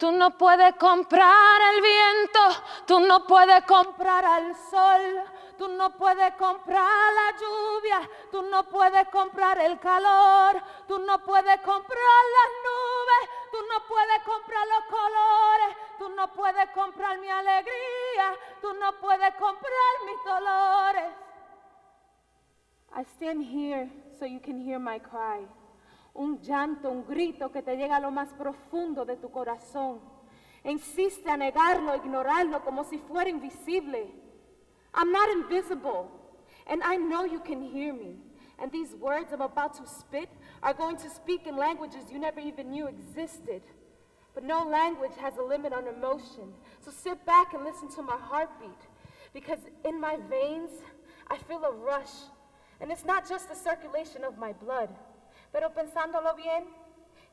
Tú no puedes comprar el viento, tú no puedes comprar al sol, tú no puedes comprar la lluvia, tú no puedes comprar el calor, tú no puedes comprar las nubes, tú no puedes comprar los colores, tú no puedes comprar mi alegría, tú no puedes comprar mis dolores. I stand here so you can hear my cry. Un llanto, un grito que te llega a lo más profundo de tu corazón. E insiste a negarlo, ignorarlo como si fuera invisible. I'm not invisible, and I know you can hear me. And these words I'm about to spit are going to speak in languages you never even knew existed. But no language has a limit on emotion. So sit back and listen to my heartbeat. Because in my veins, I feel a rush. And it's not just the circulation of my blood. Pero pensándolo bien,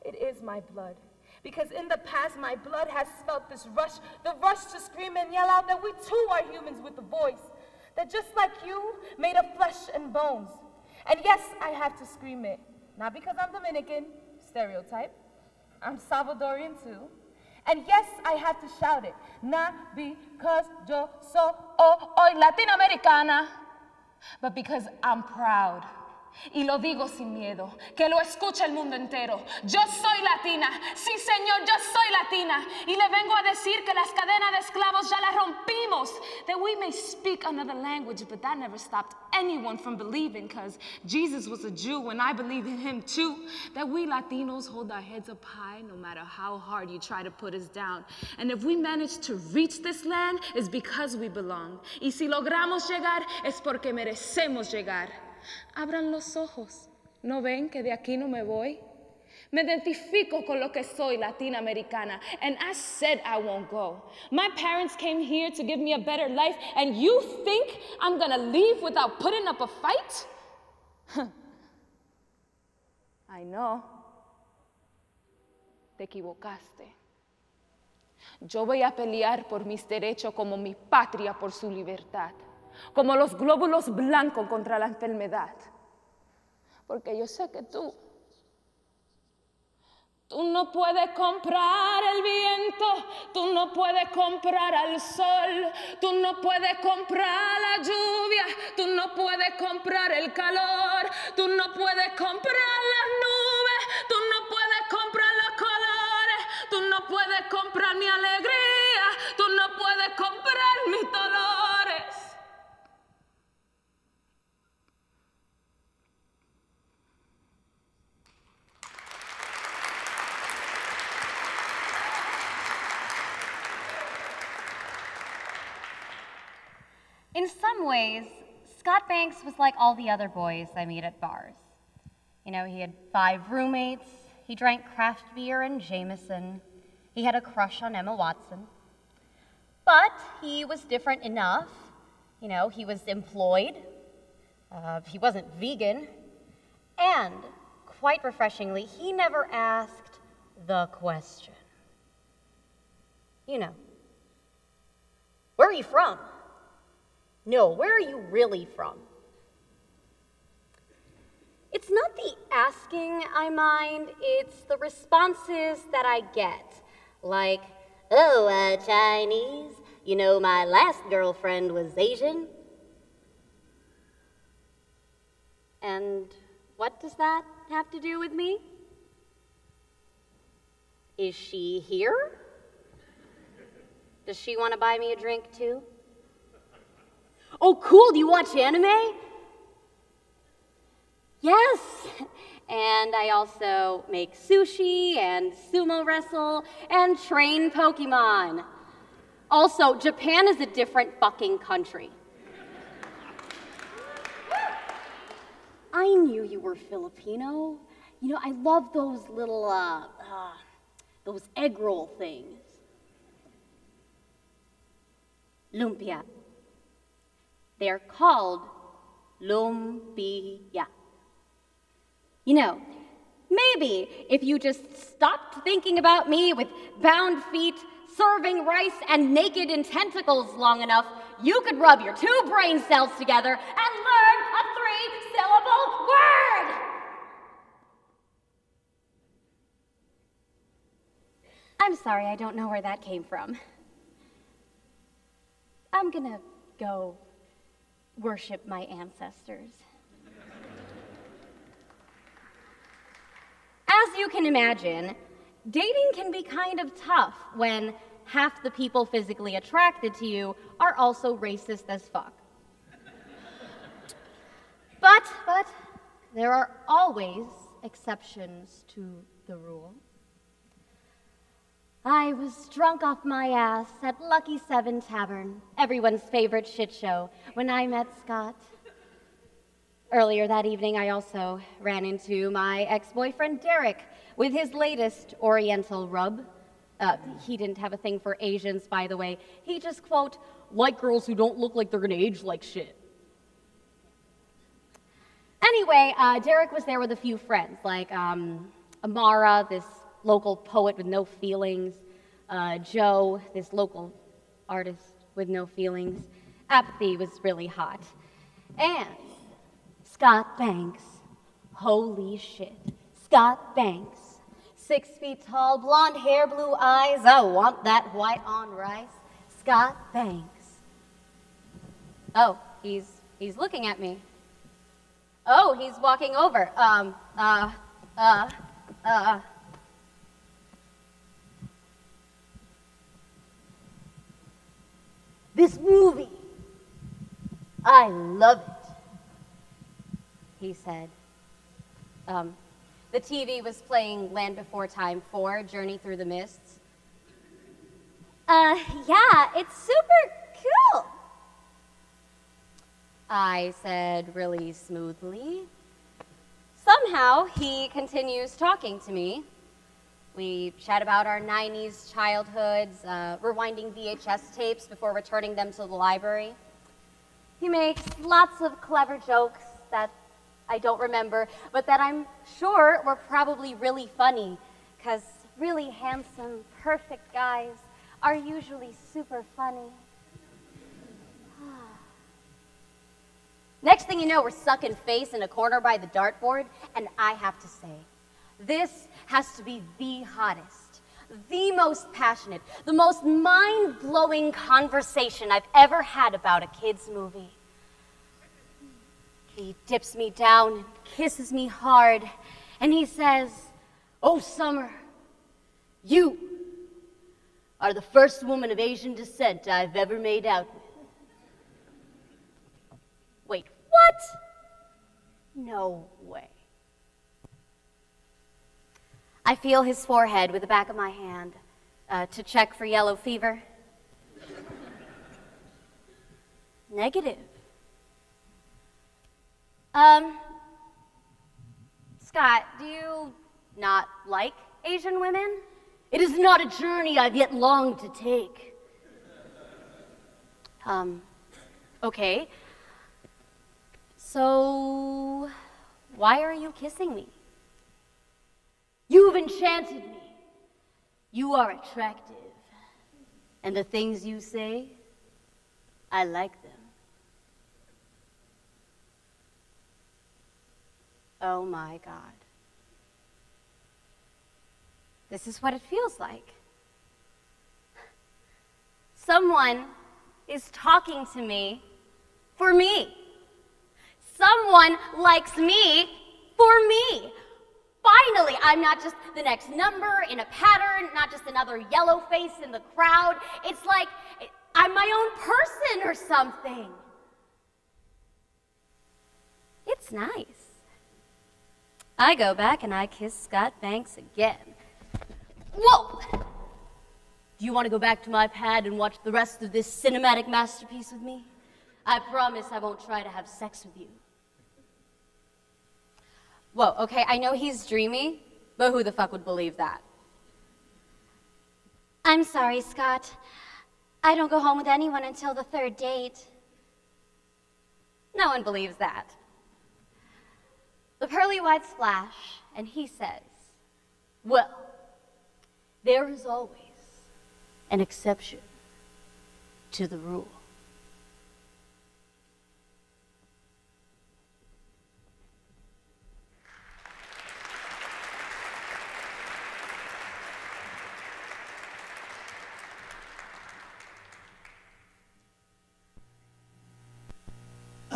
it is my blood. Because in the past, my blood has felt this rush, the rush to scream and yell out that we too are humans with a voice. That just like you, made of flesh and bones. And yes, I have to scream it. Not because I'm Dominican, stereotype. I'm Salvadorian too. And yes, I have to shout it. Not because yo soy Latinoamericana, but because I'm proud. Y lo digo sin miedo, que lo escuche el mundo entero. Yo soy latina, sí señor, yo soy latina. Y le vengo a decir que las cadenas de esclavos ya las rompimos. That we may speak another language, but that never stopped anyone from believing, because Jesus was a Jew and I believe in him too. That we Latinos hold our heads up high no matter how hard you try to put us down. And if we manage to reach this land, it's because we belong. Y si logramos llegar, es porque merecemos llegar. Abran los ojos, ¿no ven que de aquí no me voy? Me identifico con lo que soy, Latinoamericana, and I said I won't go. My parents came here to give me a better life, and you think I'm gonna leave without putting up a fight? I know. Te equivocaste. Yo voy a pelear por mis derechos como mi patria por su libertad. Como los glóbulos blancos contra la enfermedad. Porque yo sé que tú no puedes comprar el viento, tú no puedes comprar al sol, tú no puedes comprar la lluvia, tú no puedes comprar el calor, tú no puedes comprar las nubes, tú no puedes comprar los colores, tú no puedes comprar mi alegría, tú no puedes comprar mis dolores. In some ways, Scott Banks was like all the other boys I meet at bars. You know, he had 5 roommates, he drank craft beer and Jameson, he had a crush on Emma Watson. But he was different enough. You know, he was employed, he wasn't vegan, and, quite refreshingly, he never asked the question. You know, where are you from? No, where are you really from? It's not the asking I mind, it's the responses that I get. Like, oh, Chinese, you know, my last girlfriend was Asian. And what does that have to do with me? Is she here? Does she want to buy me a drink too? Oh, cool, do you watch anime? Yes, and I also make sushi and sumo wrestle and train Pokemon. Also, Japan is a different fucking country. I knew you were Filipino. You know, I love those little, those egg roll things. Lumpia. They're called lumpia. You know, maybe if you just stopped thinking about me with bound feet, serving rice, and naked in tentacles long enough, you could rub your 2 brain cells together and learn a 3-syllable word! I'm sorry, I don't know where that came from. I'm gonna go worship my ancestors. As you can imagine, dating can be kind of tough when half the people physically attracted to you are also racist as fuck. But there are always exceptions to the rule. I was drunk off my ass at Lucky 7 Tavern, everyone's favorite shit show, when I met Scott. Earlier that evening, I also ran into my ex-boyfriend Derek with his latest Oriental rub. He didn't have a thing for Asians, by the way. He just, quote, like girls who don't look like they're gonna age like shit. Anyway, Derek was there with a few friends, like Amara, this local poet with no feelings, Joe, this local artist with no feelings. Apathy was really hot. And Scott Banks. Holy shit. Scott Banks. 6 feet tall, blonde hair, blue eyes. I want that white on rice. Scott Banks. Oh, he's looking at me. Oh, he's walking over. This movie, I love it, he said. The TV was playing Land Before Time 4, Journey Through the Mists. Yeah, it's super cool, I said really smoothly. Somehow, he continues talking to me. We chat about our 90s childhoods, rewinding VHS tapes before returning them to the library. He makes lots of clever jokes that I don't remember, but that I'm sure were probably really funny, because really handsome, perfect guys are usually super funny. Next thing you know, we're sucking face in a corner by the dartboard, and I have to say, this has to be the hottest, the most passionate, the most mind-blowing conversation I've ever had about a kid's movie. He dips me down and kisses me hard, and he says, "Oh, Summer, you are the first woman of Asian descent I've ever made out with." Wait, what? No way. I feel his forehead with the back of my hand to check for yellow fever. Negative. Scott, do you not like Asian women? It is not a journey I've yet longed to take. Okay. So, why are you kissing me? You've enchanted me. You are attractive. And the things you say, I like them. Oh my God. This is what it feels like. Someone is talking to me for me. Someone likes me for me. Finally, I'm not just the next number in a pattern, not just another yellow face in the crowd. It's like I'm my own person or something. It's nice. I go back and I kiss Scott Banks again. Whoa! Do you want to go back to my pad and watch the rest of this cinematic masterpiece with me? I promise I won't try to have sex with you. Whoa, okay, I know he's dreamy, but who the fuck would believe that? I'm sorry, Scott. I don't go home with anyone until the 3rd date. No one believes that. The pearly whites flash, and he says, "Well, there is always an exception to the rule."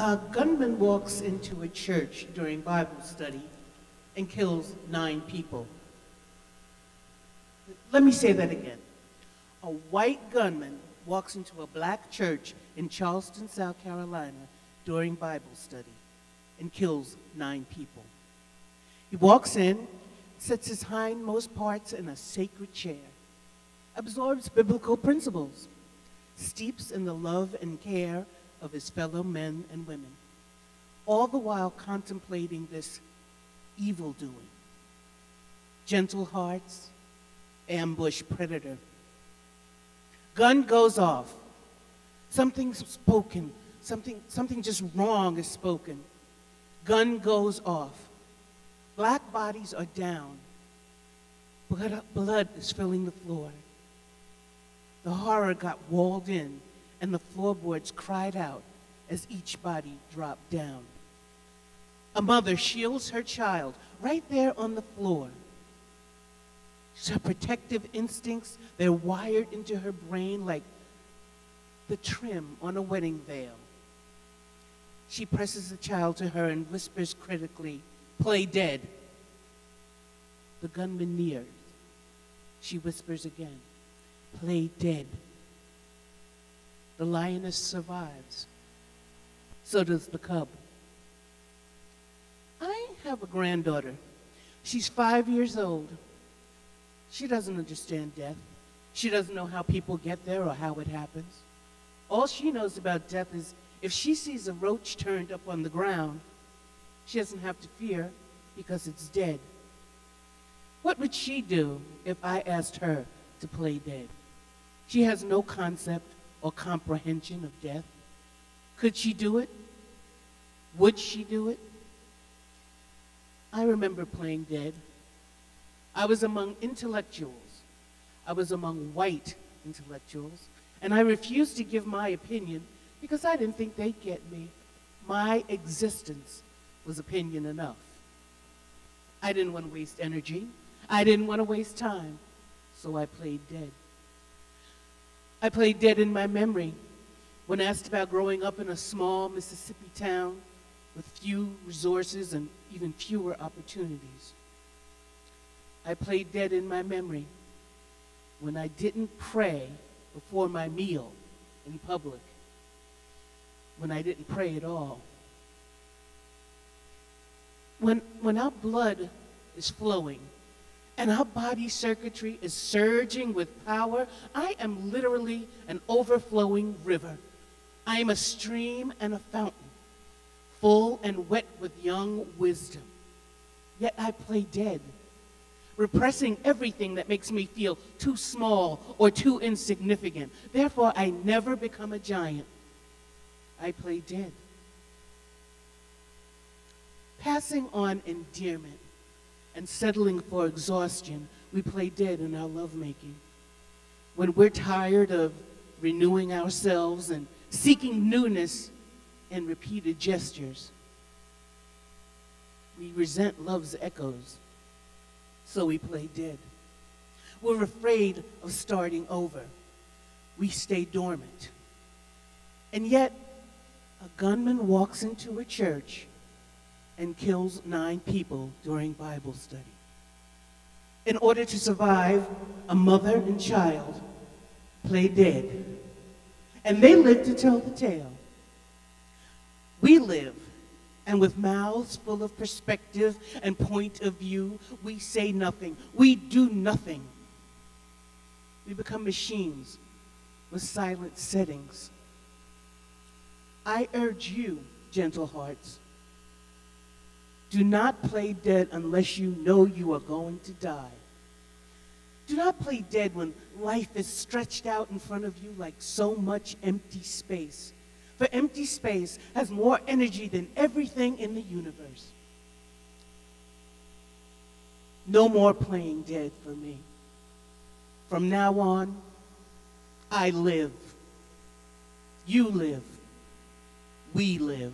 A gunman walks into a church during Bible study and kills 9 people. Let me say that again. A white gunman walks into a black church in Charleston, South Carolina during Bible study and kills 9 people. He walks in, sets his hindmost parts in a sacred chair, absorbs biblical principles, steeps in the love and care of his fellow men and women, all the while contemplating this evil doing. Gentle hearts, ambush predator. Gun goes off. Something's spoken. Something just wrong is spoken. Gun goes off. Black bodies are down. Blood is filling the floor. The horror got walled in, and the floorboards cried out as each body dropped down. A mother shields her child right there on the floor. Her protective instincts, they're wired into her brain like the trim on a wedding veil. She presses the child to her and whispers critically, "Play dead." The gunman nears. She whispers again, "Play dead." The lioness survives. So does the cub. I have a granddaughter. She's 5 years old. She doesn't understand death. She doesn't know how people get there or how it happens. All she knows about death is if she sees a roach turned up on the ground, she doesn't have to fear because it's dead. What would she do if I asked her to play dead? She has no concept or comprehension of death. Could she do it? Would she do it? I remember playing dead. I was among intellectuals. I was among white intellectuals, and I refused to give my opinion because I didn't think they'd get me. My existence was opinion enough. I didn't want to waste energy. I didn't want to waste time, so I played dead. I played dead in my memory when asked about growing up in a small Mississippi town with few resources and even fewer opportunities. I played dead in my memory when I didn't pray before my meal in public, when I didn't pray at all. When our blood is flowing and our body circuitry is surging with power, I am literally an overflowing river. I am a stream and a fountain, full and wet with young wisdom. Yet I play dead, repressing everything that makes me feel too small or too insignificant. Therefore, I never become a giant. I play dead. Passing on endearment and settling for exhaustion, we play dead in our lovemaking. When we're tired of renewing ourselves and seeking newness in repeated gestures, we resent love's echoes, so we play dead. We're afraid of starting over. We stay dormant. And yet, a gunman walks into a church and kills 9 people during Bible study. In order to survive, a mother and child play dead. And they live to tell the tale. We live, and with mouths full of perspective and point of view, we say nothing. We do nothing. We become machines with silent settings. I urge you, gentle hearts, do not play dead unless you know you are going to die. Do not play dead when life is stretched out in front of you like so much empty space. For empty space has more energy than everything in the universe. No more playing dead for me. From now on, I live. You live. We live.